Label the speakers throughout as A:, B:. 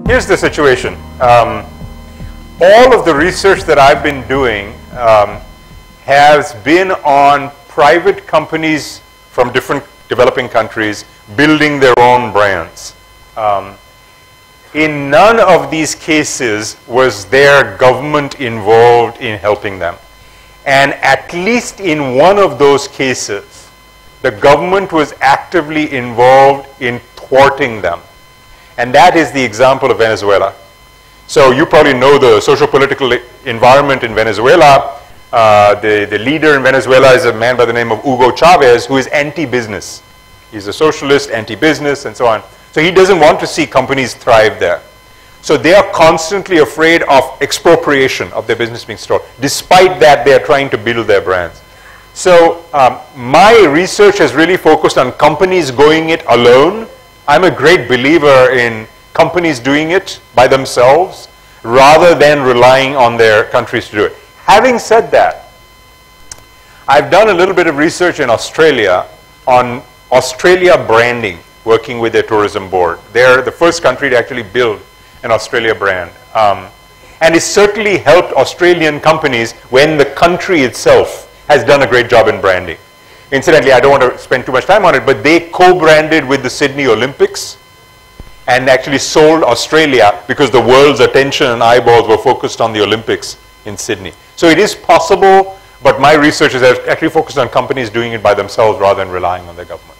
A: here's the situation. All of the research that I've been doing has been on private companies from different developing countries building their own brands. In none of these cases was there government involved in helping them. And at least in one of those cases, the government was actively involved in thwarting them. And that is the example of Venezuela. So you probably know the social-political environment in Venezuela. The leader in Venezuela is a man by the name of Hugo Chavez, who is anti-business. He's a socialist, anti-business, and so on. So he doesn't want to see companies thrive there. So they are constantly afraid of expropriation of their business being stolen. Despite that, they are trying to build their brands. So my research has really focused on companies going it alone. I'm a great believer in companies doing it by themselves rather than relying on their countries to do it. Having said that, I've done a little bit of research in Australia on Australia branding, working with their tourism board. They're the first country to actually build an Australia brand. And it's certainly helped Australian companies when the country itself has done a great job in branding. Incidentally, I don't want to spend too much time on it, but they co-branded with the Sydney Olympics and actually sold Australia because the world's attention and eyeballs were focused on the Olympics in Sydney. So it is possible, but my research is actually focused on companies doing it by themselves rather than relying on their government.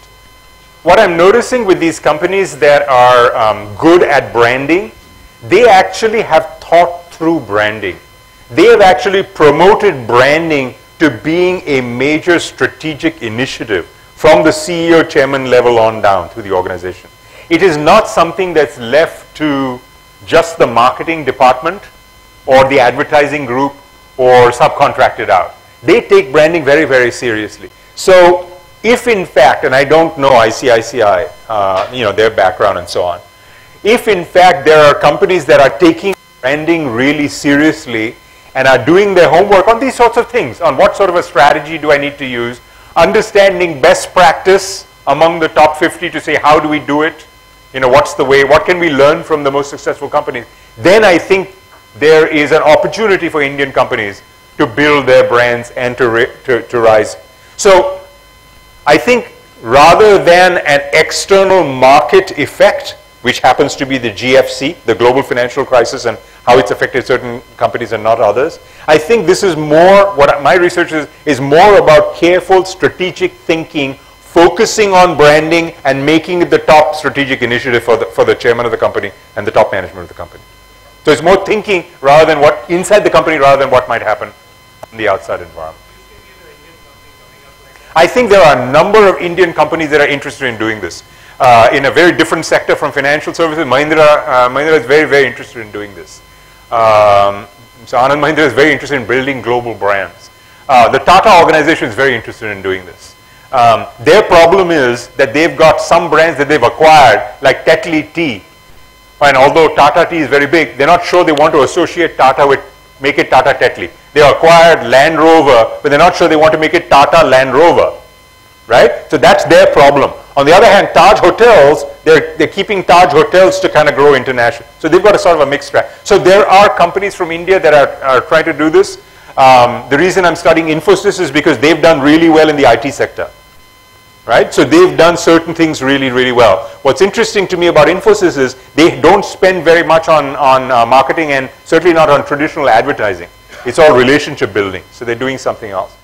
A: What I'm noticing with these companies that are good at branding, they actually have thought through branding. They have actually promoted branding to being a major strategic initiative from the CEO, chairman level on down through the organization. It is not something that's left to just the marketing department or the advertising group or subcontracted out. They take branding very, very seriously. So if in fact, and I don't know ICICI, their background and so on, if in fact there are companies that are taking branding really seriously and are doing their homework on these sorts of things, on what sort of a strategy do I need to use, understanding best practice among the top 50 to say how do we do it, what's the way, what can we learn from the most successful companies, then I think there is an opportunity for Indian companies to build their brands and to rise. So I think rather than an external market effect, which happens to be the GFC, the global financial crisis, and how it's affected certain companies and not others, I think this is more, what my research is more about careful strategic thinking, focusing on branding and making it the top strategic initiative for the chairman of the company and the top management of the company. So it's more thinking rather than what inside the company rather than what might happen in the outside environment. I think there are a number of Indian companies that are interested in doing this. In a very different sector from financial services, Mahindra is very, very interested in doing this. So Anand Mahindra is very interested in building global brands. The Tata organization is very interested in doing this. Their problem is that they've got some brands that they've acquired, like Tetley Tea. And although Tata Tea is very big, they're not sure they want to associate Tata with, make it Tata Tetley. They acquired Land Rover, but they're not sure they want to make it Tata Land Rover. Right? So that's their problem. On the other hand, Taj Hotels, they're keeping Taj Hotels to kind of grow international. So they've got a sort of a mixed track. So there are companies from India that are trying to do this. The reason I'm studying Infosys is because they've done really well in the IT sector. Right? So they've done certain things really, really well. What's interesting to me about Infosys is they don't spend very much on marketing and certainly not on traditional advertising. It's all relationship building. So they're doing something else.